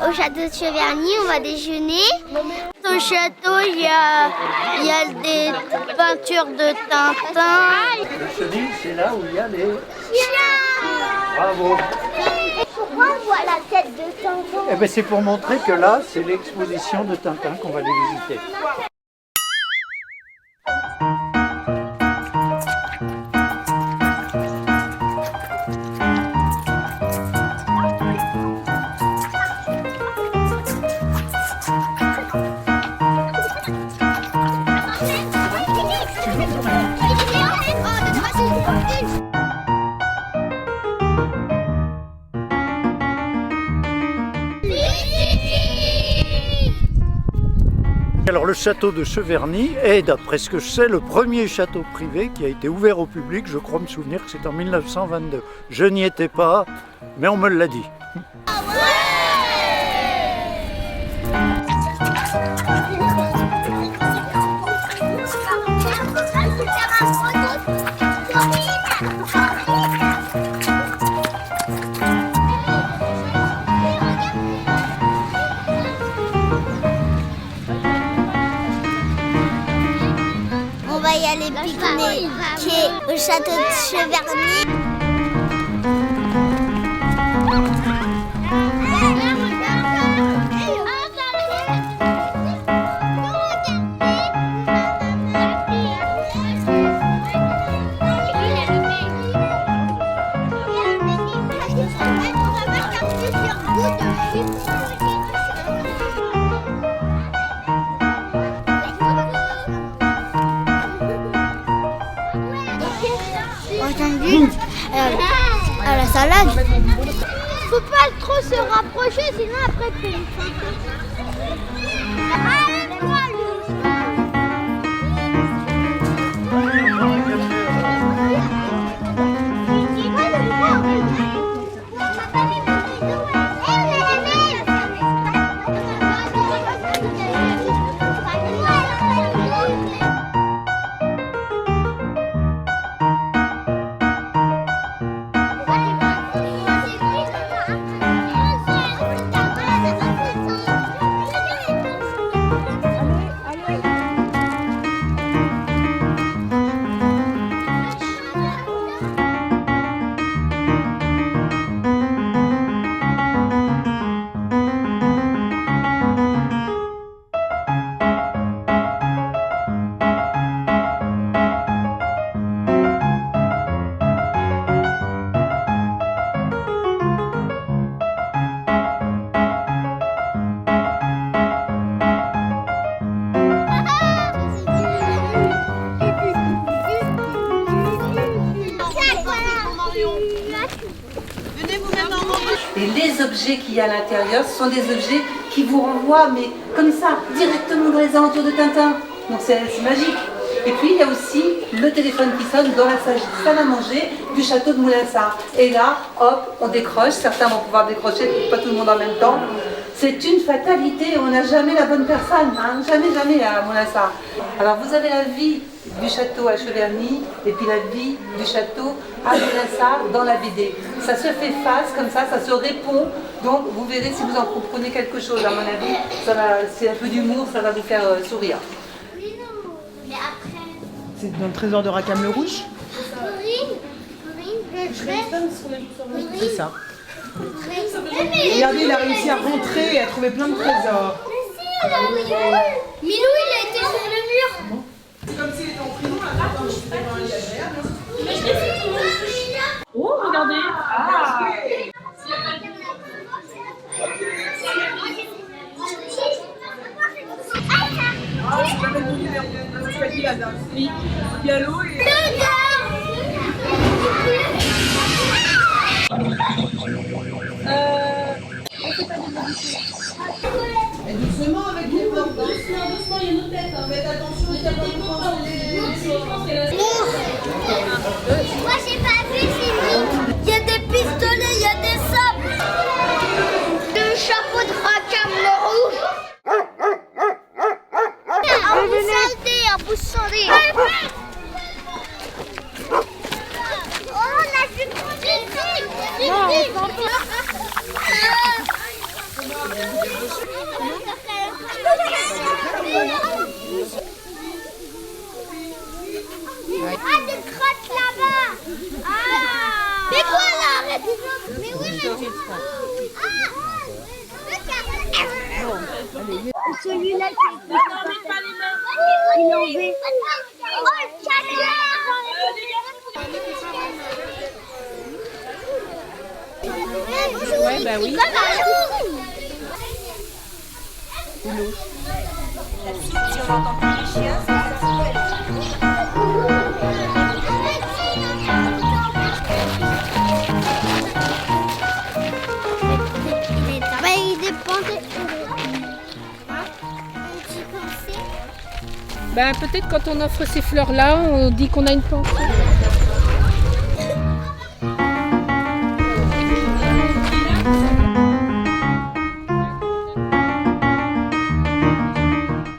au château de Cheverny, on va déjeuner. Au château, il y a des peintures de Tintin. Le chenil, c'est là où il y a les... Chiens. Bravo. Pourquoi on voit la tête de Tintin? Eh ben, c'est pour montrer que là, c'est l'exposition de Tintin qu'on va aller visiter. Alors le château de Cheverny est, d'après ce que je sais, le premier château privé qui a été ouvert au public. Je crois me souvenir que c'est en 1922. Je n'y étais pas, mais on me l'a dit. On va y aller pique-niquer au château de Cheverny. À la salade. Faut pas trop se rapprocher, sinon après tu fais Et les objets qu'il y a à l'intérieur, ce sont des objets qui vous renvoient, mais comme ça, directement dans les alentours de Tintin. Donc c'est magique. Et puis il y a aussi le téléphone qui sonne dans la salle à manger du château de Moulinsart. Et là, hop, on décroche. Certains vont pouvoir décrocher, pas tout le monde en même temps. C'est une fatalité, on n'a jamais la bonne personne, hein. Jamais à Moulinsart. Alors vous avez la vie du château à Cheverny et puis la vie du château à Moulinsart dans la BD. Ça se fait face comme ça se répond. Donc vous verrez si vous en comprenez quelque chose, à mon avis, c'est un peu d'humour, ça va vous faire sourire. Mais après... C'est dans le trésor de Rackham le Rouge. C'est ça. Regardez, il a réussi à rentrer et à trouver plein de trésors. Milou, il a été sur le mur. C'est comme s'il était en prison, là, dans un étagère. Oh, regardez. Ah. C'est pas le numéro de la dame. Oui. Diallo et... Et doucement avec les portes. Doucement, il y a nos têtes. Faites attention, il y a pas de penser les... Moi, j'ai pas vu, c'est il y a des pistolets, il y a des sabres. Le chapeau de Rackham le Rouge. Un bout soldé. Oh, la jupe. Mais quoi là? Arrête. Mais oui, mais... Celui-là, c'est... Il est en V. Oh, Ouais, bah oui. Si on n'entend plus les chiens, c'est il dépendait. Bah peut-être quand on offre ces fleurs-là, on dit qu'on a une pensée.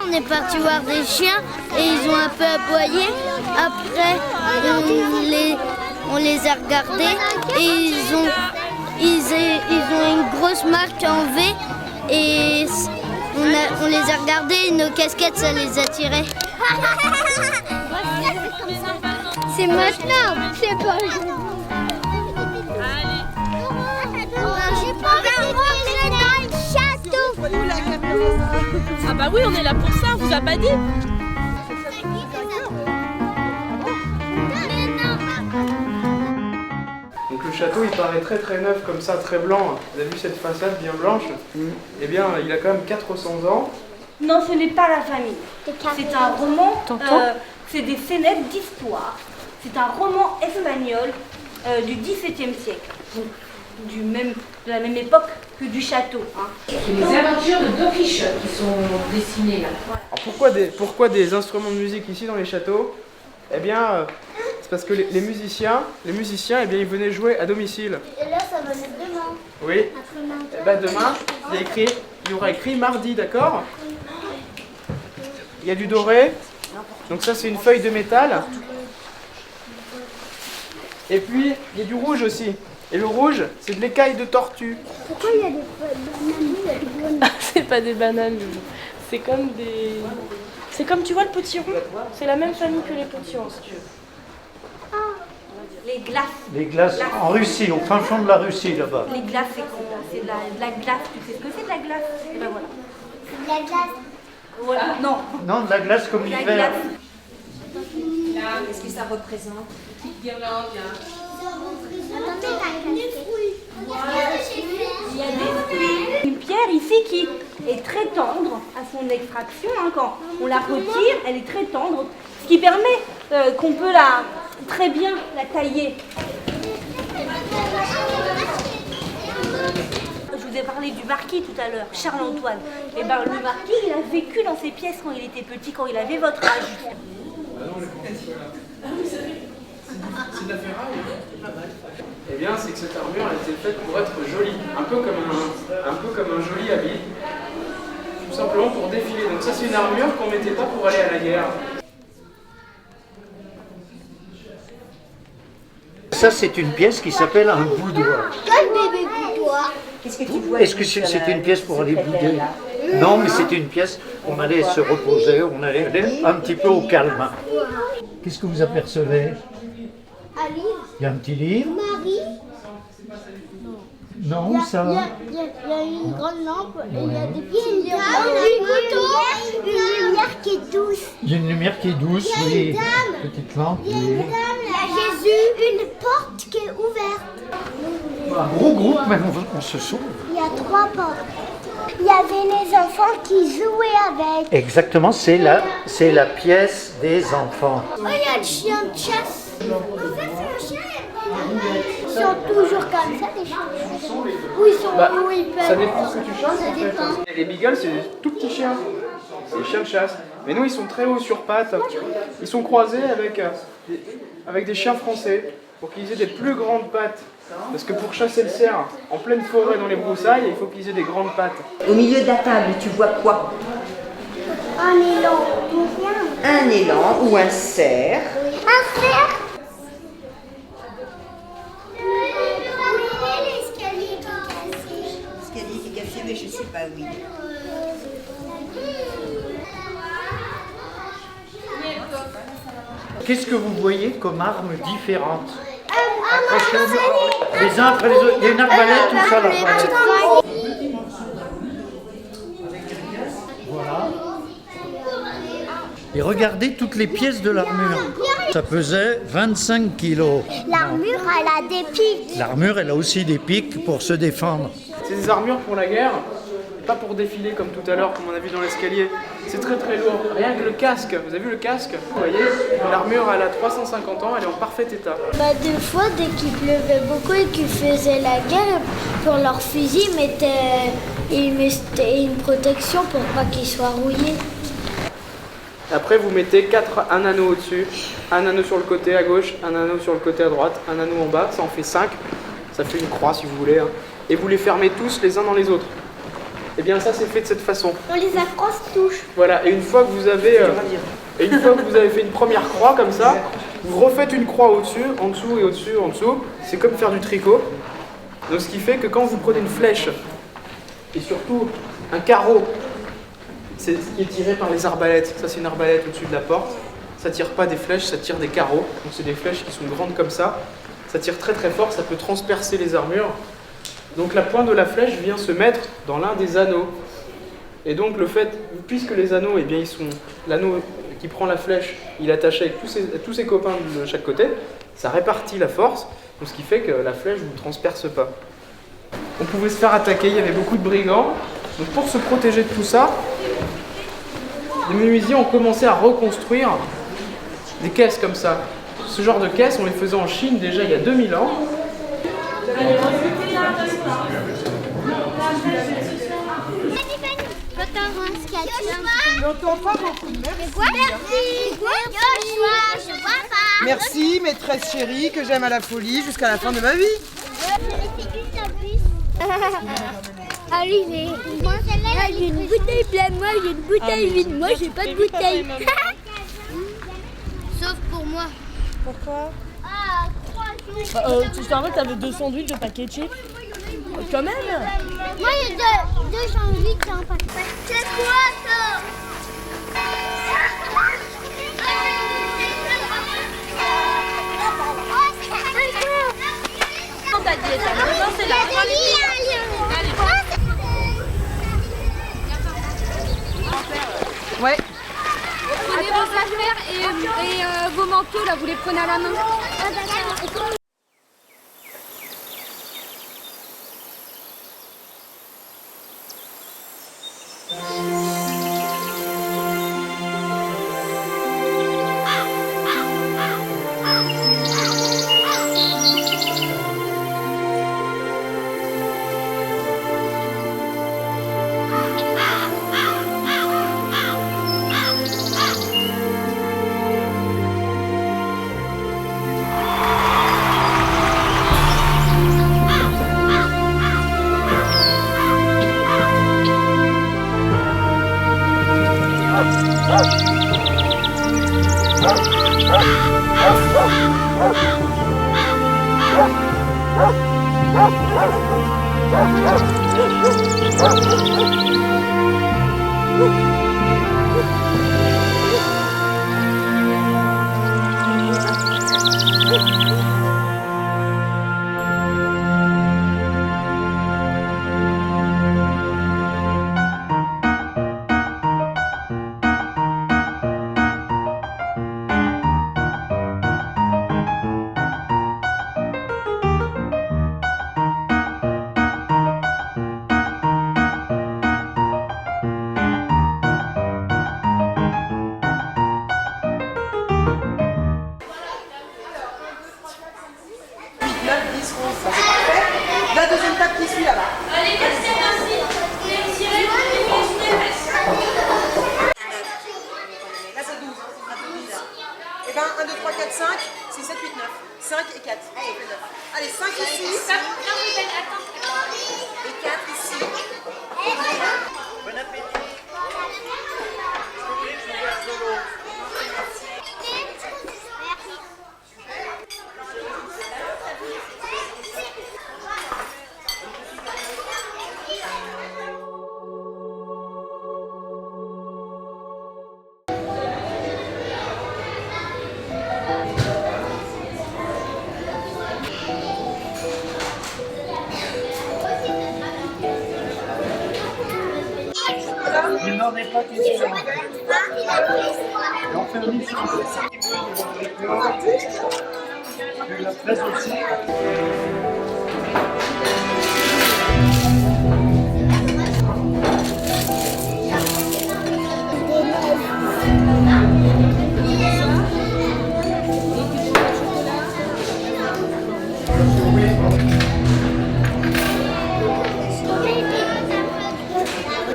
On est parti voir des chiens et ils ont un peu aboyé. Après, on les a regardés et ils ont une grosse marque en V et on les a regardés et nos casquettes ça les a tirés. C'est maintenant, c'est pas aujourd'hui. J'ai pas rentrer dans le château. Ah bah oui, on est là pour ça, on vous a pas dit. Donc le château il paraît très très neuf comme ça, très blanc. Vous avez vu cette façade bien blanche? Eh bien il a quand même 400 ans. Non, ce n'est pas la famille. C'est un roman, c'est des scénettes d'histoire. C'est un roman espagnol du XVIIe siècle. Donc, de la même époque que du château. Hein. C'est les aventures de Don Quichotte qui sont dessinées là. Alors pourquoi des instruments de musique ici dans les châteaux? Eh bien c'est parce que les musiciens eh bien, ils venaient jouer à domicile. Et là, ça va être demain. Oui. Eh ben, demain, il y aura écrit mardi, d'accord? Il y a du doré. Donc ça c'est une feuille de métal. Et puis il y a du rouge aussi. Et le rouge, c'est de l'écaille de tortue. Pourquoi il y a des bananes? C'est pas des bananes, c'est comme des... C'est comme tu vois le potiron, c'est la même famille que les potirons si tu veux. Les glaces. Les glaces en Russie, au fin fond de la Russie là-bas. Les glaces, c'est de la glace. Tu sais ce que c'est de la glace? Et ben voilà. La glace. Voilà. Non. Non, de la glace comme La l'hiver. glace. Qu'est-ce que ça représente? Attendez, des fruits. Il y a des fruits. Une pierre ici qui est très tendre à son extraction. Hein, quand on la retire, elle est très tendre. Ce qui permet qu'on peut très bien la tailler. Je vous ai parlé du marquis tout à l'heure, Charles-Antoine. Et ben, le marquis, il a vécu dans ces pièces quand il était petit, quand il avait votre âge. Eh bien, c'est que cette armure elle était faite pour être jolie, un peu comme un joli habit, tout simplement pour défiler. Donc ça, c'est une armure qu'on mettait pas pour aller à la guerre. Ça, c'est une pièce qui s'appelle un boudoir. Quel bébé boudoir? Qu'est-ce que tu vois? Est-ce que c'est une pièce pour aller bouder? Non, mais c'est une pièce où on allait se reposer, on allait aller un petit peu au calme. Qu'est-ce que vous apercevez? Un livre. Il y a un petit livre? Marie. Non, ça va. Il y a une grande lampe et il y a des petits une lumière qui est douce. Il y a une lumière qui est douce, oui. Petite lampe, oui. Il y a Jésus, une porte qui est ouverte. Un gros groupe, même on se sauve. Il y a 3 portes. Il y avait les enfants qui jouaient avec. Exactement, c'est la pièce des enfants. Oh, il y a le chien de chasse. En fait, c'est un chien et ils sont toujours comme ça, les chiens. Où ils sont, Bah, où ils peuvent. Ça dépend ce que tu chasses Ça en fait. dépend. Et les beagles, c'est des tout petits chiens. C'est des chiens de chasse. Mais nous, ils sont très hauts sur pattes. Ils sont croisés avec des chiens français pour qu'ils aient des plus grandes pattes. Parce que pour chasser le cerf en pleine forêt dans les broussailles, il faut qu'ils aient des grandes pattes. Au milieu de la table, tu vois quoi? Un élan. Rien. Un élan ou un cerf. Un cerf. L'escalier qui est cassé. L'escalier qui est cassé, mais je sais pas où il est. Qu'est-ce que vous voyez comme armes différentes? accrochés au mur, les uns après les autres. Il y a une arbalète, tout ça là. Voilà. Et regardez toutes les pièces de l'armure. Ça pesait 25 kilos. L'armure, elle a des pics. L'armure, elle a aussi des pics pour se défendre. C'est des armures pour la guerre, pas pour défiler comme tout à l'heure, comme on a vu dans l'escalier. C'est très très lourd. Rien que le casque, vous avez vu le casque? Vous voyez, l'armure elle a 350 ans, elle est en parfait état. Des fois, dès qu'il pleuvait beaucoup et qu'ils faisaient la guerre, pour leurs fusils, ils mettaient une protection pour pas qu'ils soient rouillés. Après vous mettez un anneau au-dessus, un anneau sur le côté à gauche, un anneau sur le côté à droite, un anneau en bas, ça en fait 5. Ça fait une croix si vous voulez. Et vous les fermez tous les uns dans les autres. Et bien ça c'est fait de cette façon. On les accroche tous. Voilà, et une fois que vous avez fait une première croix comme ça, vous refaites une croix au-dessus, en dessous et au-dessus, en dessous. C'est comme faire du tricot. Donc ce qui fait que quand vous prenez une flèche, et surtout un carreau, c'est ce qui est tiré par les arbalètes. Ça c'est une arbalète au-dessus de la porte. Ça tire pas des flèches, ça tire des carreaux. Donc c'est des flèches qui sont grandes comme ça. Ça tire très très fort, ça peut transpercer les armures. Donc la pointe de la flèche vient se mettre dans l'un des anneaux. Et donc le fait, puisque les anneaux, eh bien, l'anneau qui prend la flèche, il est attaché avec tous ses copains de chaque côté, ça répartit la force, donc ce qui fait que la flèche ne vous transperce pas. On pouvait se faire attaquer, il y avait beaucoup de brigands. Donc pour se protéger de tout ça, les menuisiers ont commencé à reconstruire des caisses comme ça. Ce genre de caisses, on les faisait en Chine déjà il y a 2000 ans. Merci, maîtresse chérie, que j'aime à la folie jusqu'à la fin de ma vie. Ah oui, mais moi, j'ai une bouteille pleine, moi j'ai une bouteille vide, moi j'ai pas de bouteille. Sauf pour moi. Pourquoi? Tu te rappelles, t'avais 2 sandwichs de paquet de chips? Quand même. Moi il y a deux sandwichs dans un paquet. C'est quoi ça? Ta diète, c'est là. Ouais. Prenez vos affaires et vos manteaux là, vous les prenez à la main. La deuxième table qui suit là-bas. Allez, cassez ainsi. Tirez, Là c'est 12. Et ben 1, 2, 3, 4, 5, 6, 7, 8, 9. 5 et 4. Allez, 9. Allez, 5 ici. Et 4 ici. Bon appétit. gratuite sur un. Et on fait un mix entre la presse aussi.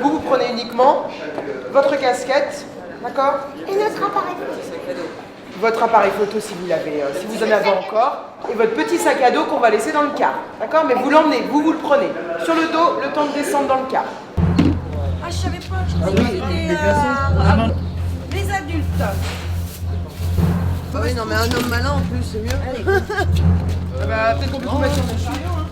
Vous prenez uniquement votre casquette, d'accord? Et notre appareil photo. Votre appareil photo si vous l'avez, si vous en avez encore, et votre petit sac à dos qu'on va laisser dans le car, d'accord? Mais vous l'emmenez, vous le prenez sur le dos, le temps de descendre dans le car. Ah, je savais pas, je pensais que c'était les adultes. Bah oui, non mais un homme malin en plus, c'est mieux. Allez. Ah bah, peut-être qu'on peut tout mettre sur mon studio, hein.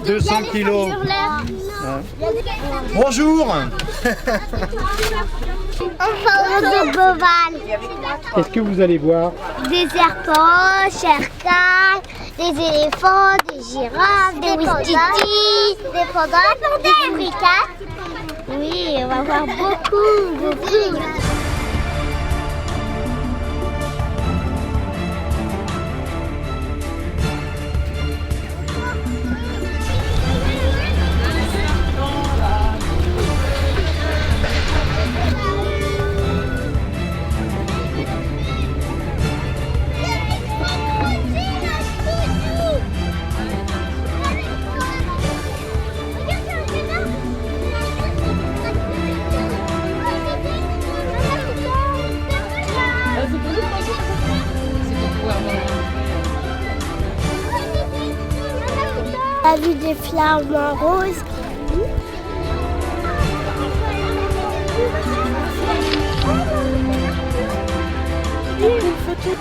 « 200 kilos. Bonjour. Qu'est-ce que vous allez voir? Des serpents, Sherkan, des éléphants, des girafes, des ouistiti, des pandas, des africains. Oui, on va voir beaucoup. On a vu des flamants roses. Une photo.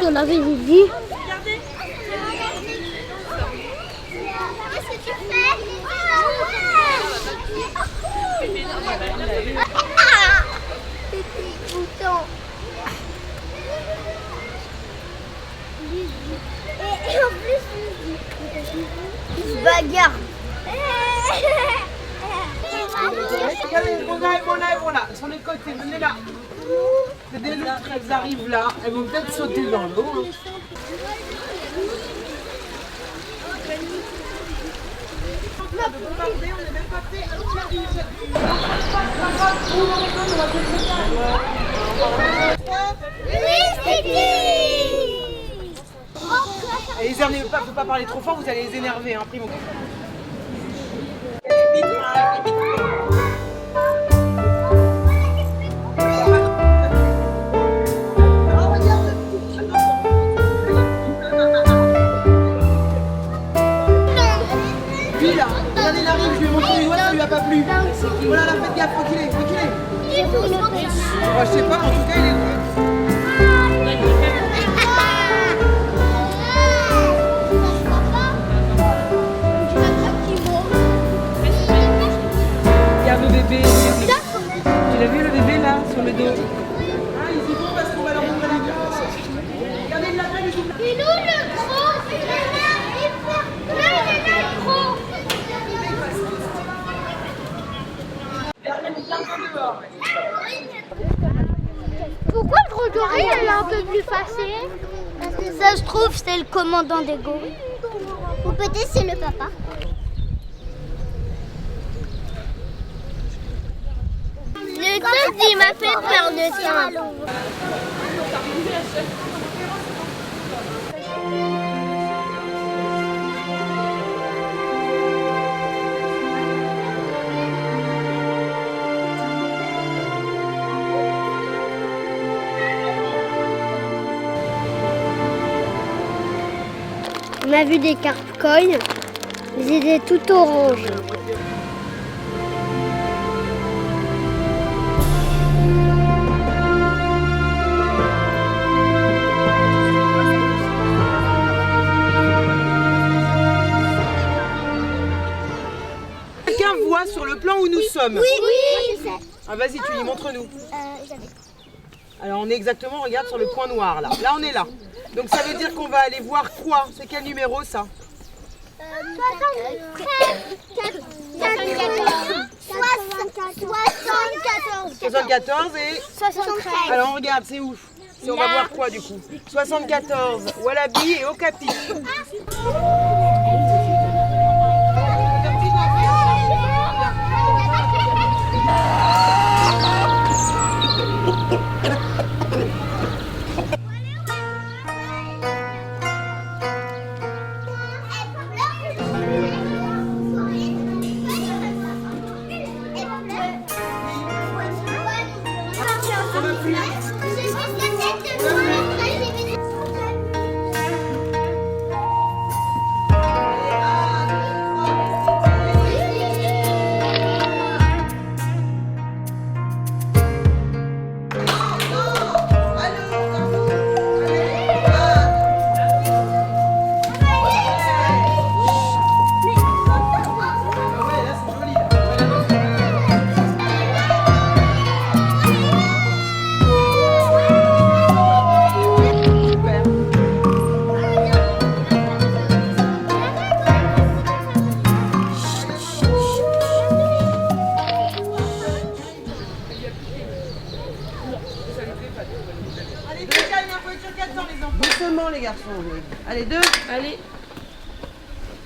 On avait vu. Et en plus, bagarre. Regardez, on là, sur les côtés, venez là. Dès l'autre, elles arrivent là, elles vont peut-être sauter dans l'eau. Et les énervez pas, faut pas parler trop fort, vous allez les énerver, hein, Primo. Lui là, regardez, il arrive, je lui ai montré les doigts, ça lui a pas plu. Voilà, là, faites gaffe, reculez. Je sais pas, en tout cas, il est loin. Regarde le bébé. Tu l'as vu le bébé là, sur le dos? Ah, ils y vont parce qu'on va leur montrer la classe. Regardez, il l'appelle, il joue. Et nous, le gros, il est le gros. Pourquoi le gros doré, elle est un peu plus facile? Parce que ça se trouve, c'est le commandant des gorilles. Ou peut-être c'est le papa. Le test, il m'a fait peur de ça. On a vu des cartes coin, ils étaient tout orange. Quelqu'un voit sur le plan où nous sommes? Oui, je sais. Ah, vas-y, tu lui montres-nous. Alors, on est exactement, regarde, sur le point noir là. Là, on est là. Donc, ça veut dire qu'on va aller voir quoi? C'est quel numéro ça? 74 et 73. Alors on regarde, c'est où? On va voir quoi du coup? 74, Wallaby et Okapi. Doucement les garçons. Allez, 2. Allez.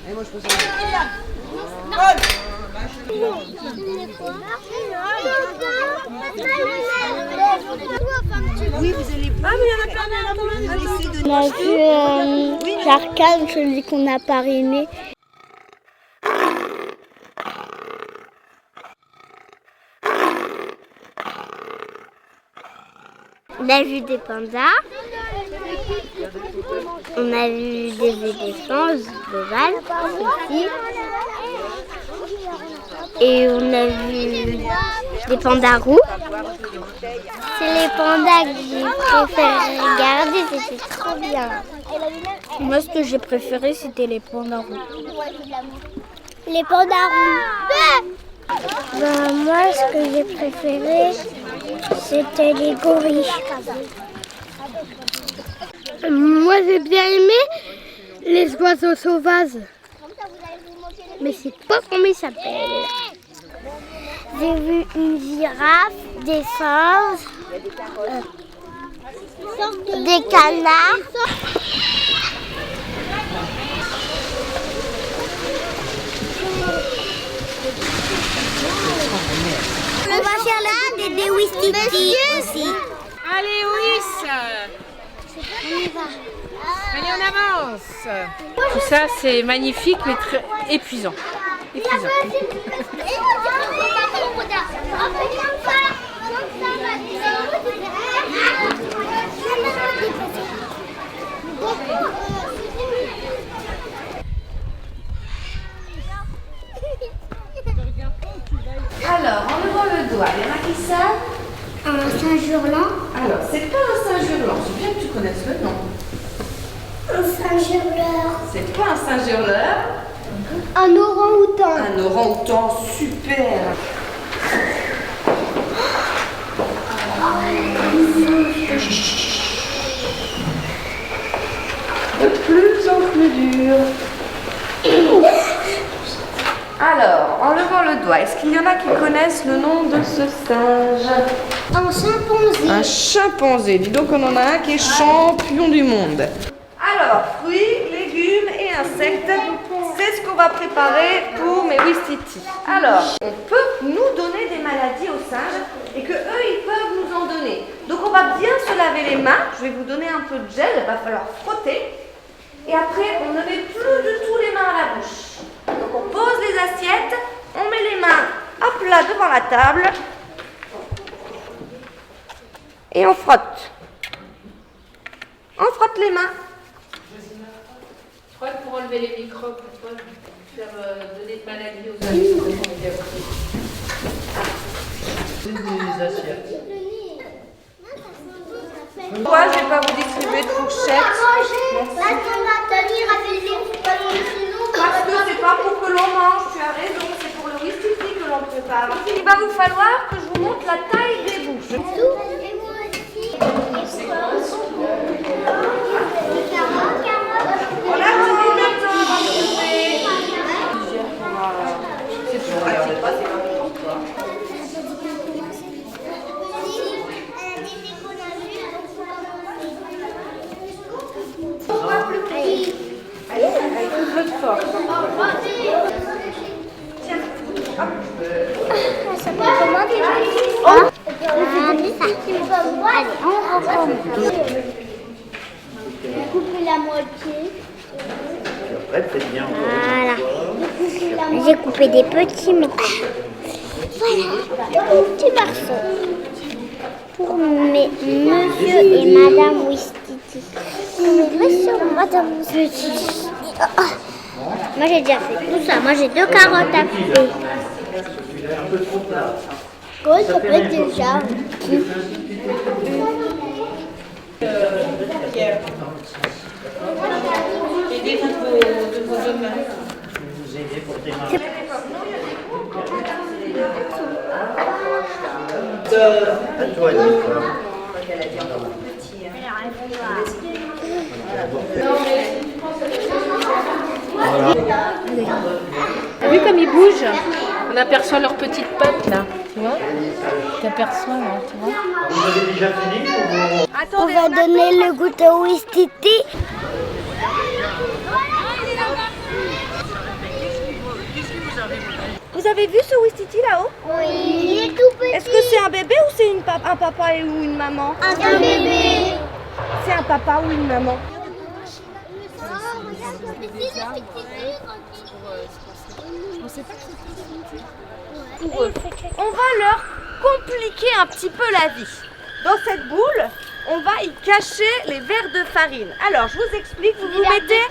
Allez, moi je peux ça. Oui, vous allez voir. Ah, mais il y en a plein. On a vu Jarkane, celui qu'on n'a pas aimé. On a vu des pandas. On a vu des éléphants, de Val aussi. Et on a vu des pandas roux. C'est les pandas que j'ai préféré regarder, c'était trop bien. Moi, ce que j'ai préféré, c'était les pandas roux. Les pandas roux. Moi, ce que j'ai préféré, c'était les gorilles. Moi, j'ai bien aimé les oiseaux sauvages. mais je sais pas comment il s'appelle. J'ai vu une girafe, des singes, des canards. On va faire là des Wistiti aussi. Allez, Wiss. On y va. Allez, on avance. Tout ça, c'est magnifique, mais très épuisant. Épuisant. Alors, en levant le doigt, il y en a qui savent. Un Saint-Hurlant. Alors, c'est pas un Saint-Hurlant, c'est bien que tu connaisses le nom. Un Saint-Hurleur. C'est pas un Saint-Hurleur. Un orang-outan. Un orang-outan, super. De plus en plus dur. Alors, en levant le doigt, est-ce qu'il y en a qui connaissent le nom de ce singe? Un chimpanzé. Un chimpanzé. Dis donc, on en a un qui est champion du monde. Alors, fruits, légumes et insectes, c'est ce qu'on va préparer pour mes Wistiti. Alors, on peut nous donner des maladies aux singes et que eux, ils peuvent nous en donner. Donc, on va bien se laver les mains. Je vais vous donner un peu de gel, il va falloir frotter. Et après, on ne met plus du tout les mains à la bouche. Donc, on pose les assiettes, on met les mains à plat devant la table et on frotte. On frotte les mains. Je crois que pour enlever les microbes, pour pas faire donner de maladies aux animaux. Des assiettes. Moi, je ne vais pas vous distribuer de fourchettes. Parce que c'est pas pour que l'on mange, tu as raison, c'est pour le Wistiti que l'on prépare. Il va vous falloir que je vous montre la taille des bouches. On a combien de temps avant de couper? C'est tout. Regardez pas, c'est pas pour toi. Allez, avec un peu de force. Tiens, hop. Ça s'appelle comment déjà? On recommence. Couper la moitié. Après, faites bien. Voilà. J'ai coupé des petits morceaux. Voilà, des petits morceaux. Pour mes monsieur et madame Wistiti. Mes monsieur et madame Wistiti. Moi j'ai déjà fait tout ça. Moi j'ai 2 carottes à couper. Oui, ça peut être déjà. Aidez-vous de vos deux mains. Vous aider pour démarrer. À toi, Nicolas. T'as vu comme ils bougent? On aperçoit leurs petites pattes là, tu vois? Tu aperçois là, tu vois? Vous avez déjà fini ou vous... On va donner le goûter au Wistiti. Vous avez vu ce Wistiti là-haut? Oui, il est tout petit. Est-ce que c'est un bébé ou c'est un papa ou une maman? Un bébé. C'est un papa ou une maman? On va leur compliquer un petit peu la vie. Dans cette boule, on va y cacher les verres de farine. Alors, je vous explique, vous vous mettez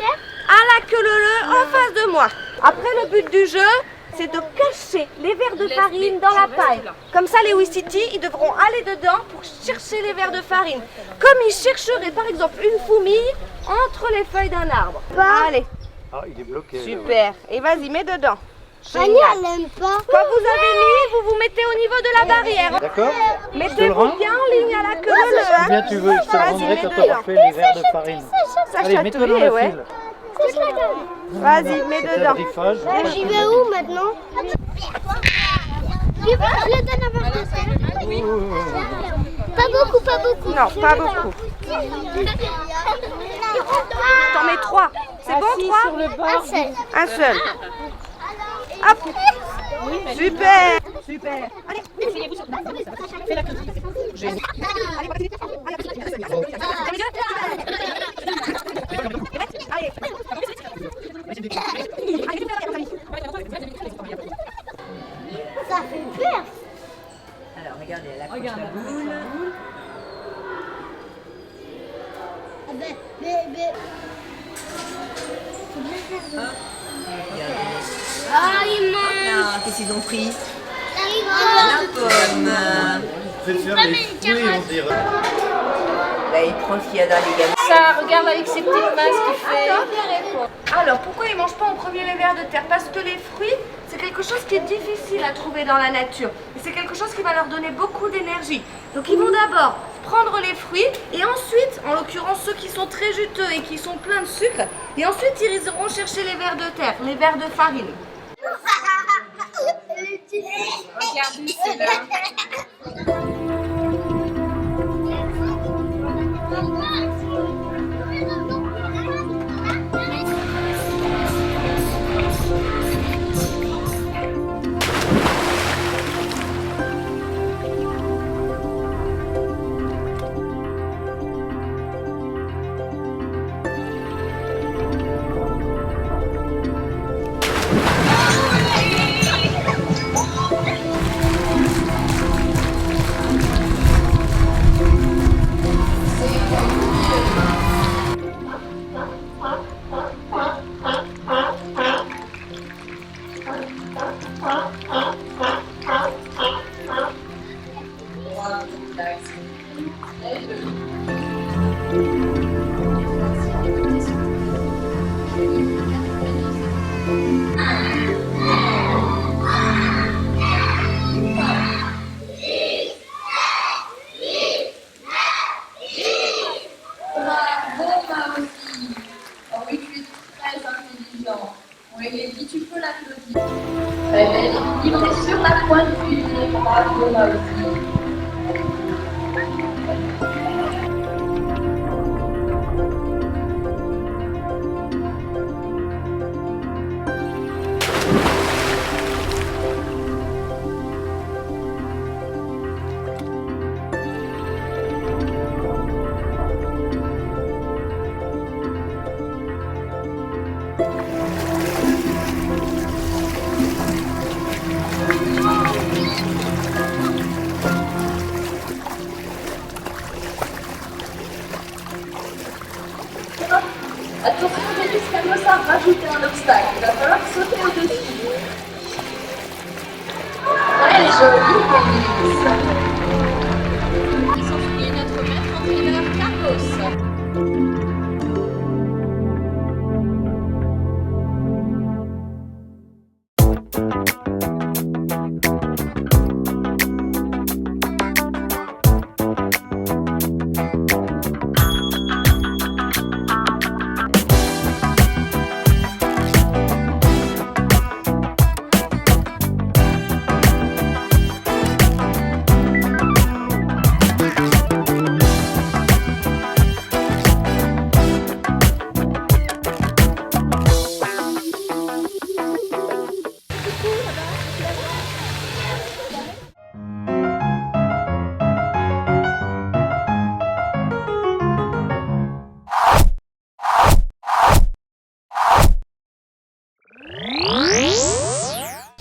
à la queue leu en face de moi. Après, le but du jeu, c'est de cacher les verres de farine dans la paille. Comme ça, les Wistiti, ils devront aller dedans pour chercher les verres de farine. Comme ils chercheraient, par exemple, une fourmi entre les feuilles d'un arbre. Allez. Ah, il est bloqué. Super. Et vas-y, mets dedans. Annie, elle n'aime pas. Quand vous avez mis, vous vous mettez au niveau de la barrière. D'accord? Mettez-vous bien en ligne à la queue leu. Combien tu veux? Je te rendrai quand tu auras fait les verres de farine. Ça Allez, mets-toi dans chatouille, le ouais. fil. Vas-y, mets dedans. J'y vais où maintenant? Je le donne à Martin. Pas beaucoup, pas beaucoup. Non, pas beaucoup. T'en mets 3. C'est bon, 3? Un seul. Un seul. Hop. Super. Super. Allez. Fais la critique. Ça fait peur. Alors regardez, elle accroche la boule. Ah, il mange. Non, qu'est-ce qu'ils ont pris? La La pomme. Préfère les fruits, on dirait. Là, il prend ce qu'il y a dans les gamins. Ça, regarde avec ses petites mains ce qu'il fait. Alors, pourquoi ils ne mangent pas en premier les vers de terre? Parce que les fruits, c'est quelque chose qui est difficile à trouver dans la nature. Et c'est quelque chose qui va leur donner beaucoup d'énergie. Donc, ils vont d'abord prendre les fruits et ensuite, en l'occurrence ceux qui sont très juteux et qui sont pleins de sucre, et ensuite ils iront chercher les vers de terre, les vers de farine. Regardez, c'est là. Sur la pointe du nez, bravo Maozi. Attention, Denis commence à rajouter un obstacle. Il va falloir sauter au-dessus. Elle est jolie, Denis. Ils sont soumis notre maître entraîneur Carlos.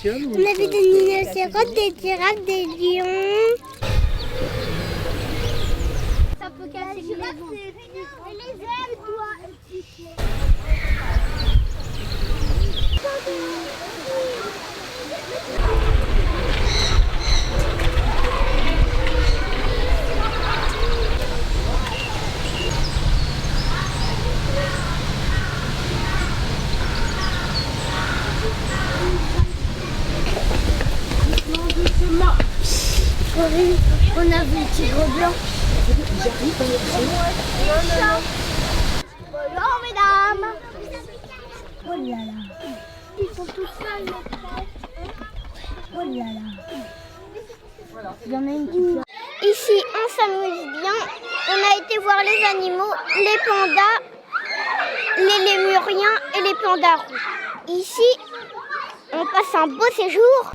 On a vu des rhinocéros, des girafes, des lions. Ça peut casser les maisons. Et les ailes, on a vu le tigre blanc. Bonjour mesdames. là là. Ils sont tous seuls. Oh là là. Il y en a une qui pleure. Ici, on s'amuse bien. On a été voir les animaux, les pandas, les lémuriens et les pandas roux. Ici, on passe un beau séjour.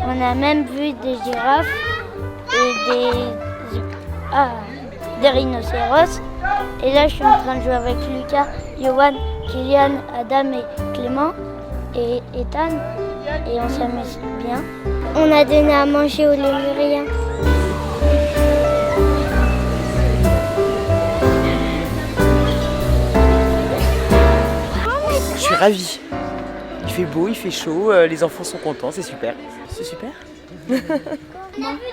On a même vu des girafes et des rhinocéros. Et là, je suis en train de jouer avec Lucas, Johan, Kylian, Adam et Clément et Ethan. Et on s'amuse bien. On a donné à manger aux lémuriens. Je suis ravie. Il fait beau, il fait chaud, les enfants sont contents, c'est super. C'est super. On a vu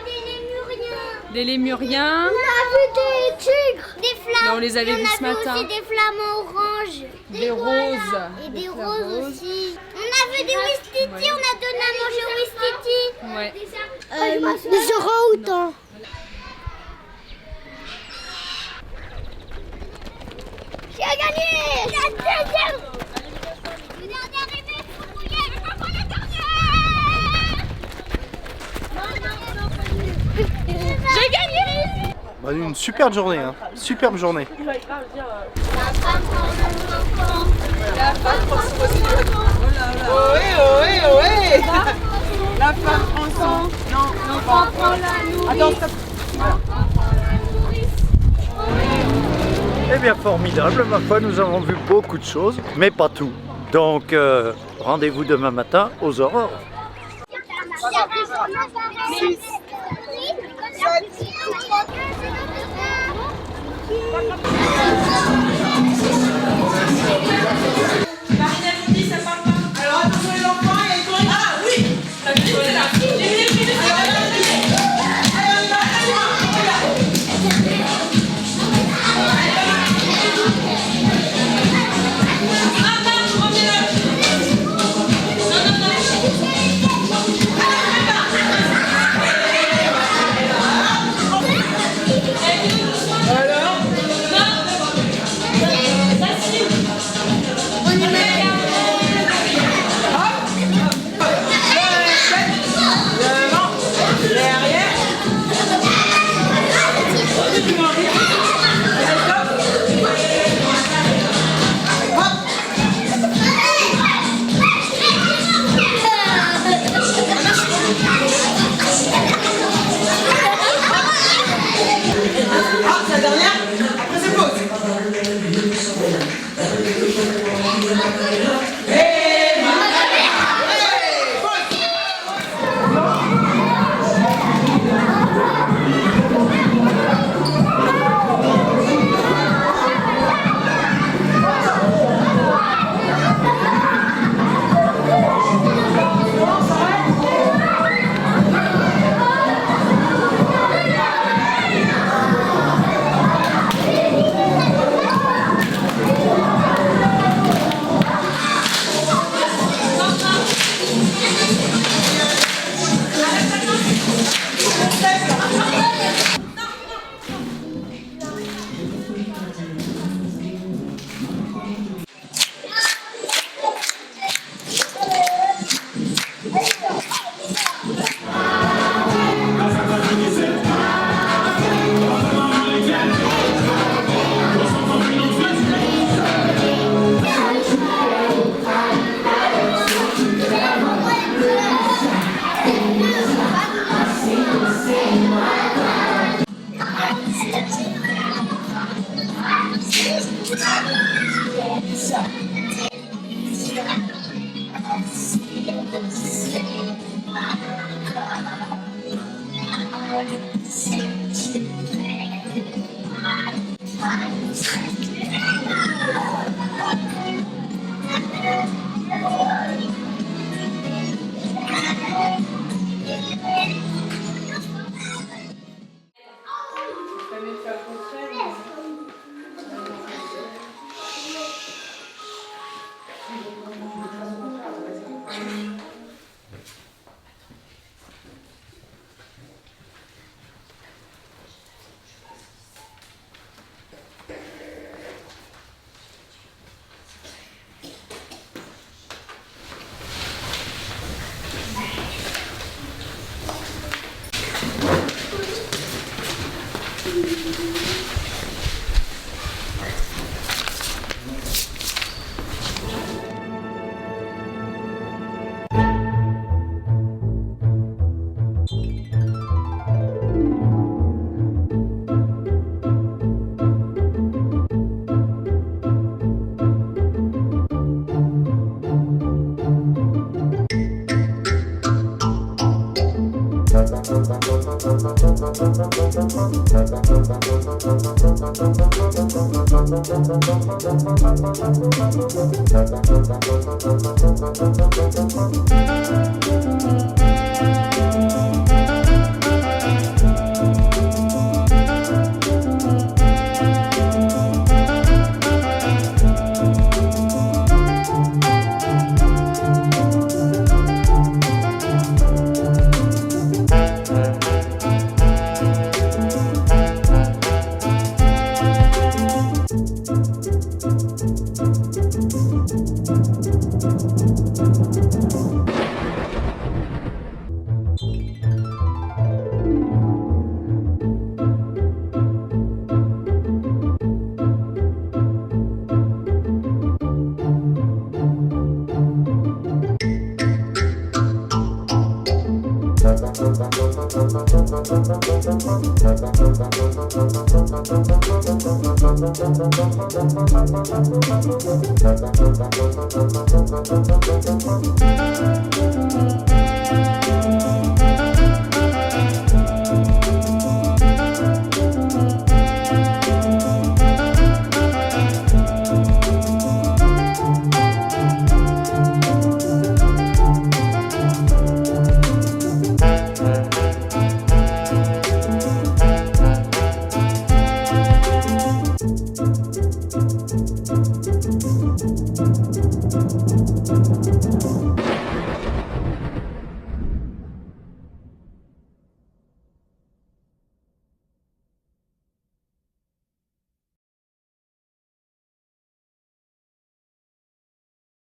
des lémuriens. Des lémuriens. On a vu des tigres. Des flammes. Mais on les avait vus ce matin. On a vu aussi des flammes oranges. Des roses. Et des roses aussi. On a vu des Wistiti, on a donné à manger aux Wistiti. Ouais. Des orang-outans. J'ai gagné. La deuxième. On est arrivé, faut mouiller. On est dernier. J'ai gagné. Bah, une superbe journée, hein. Superbe journée. La femme Ohé, ohé, ohé. La femme prend son... Non, attends, stop. Eh bien, formidable, ma foi, nous avons vu beaucoup de choses, mais pas tout. Donc, rendez-vous demain matin aux aurores. Alors attention les enfants, il y a une tournée. Ah oui. C'est là. Ah, c'est la dernière. Après c'est pause. Thank you.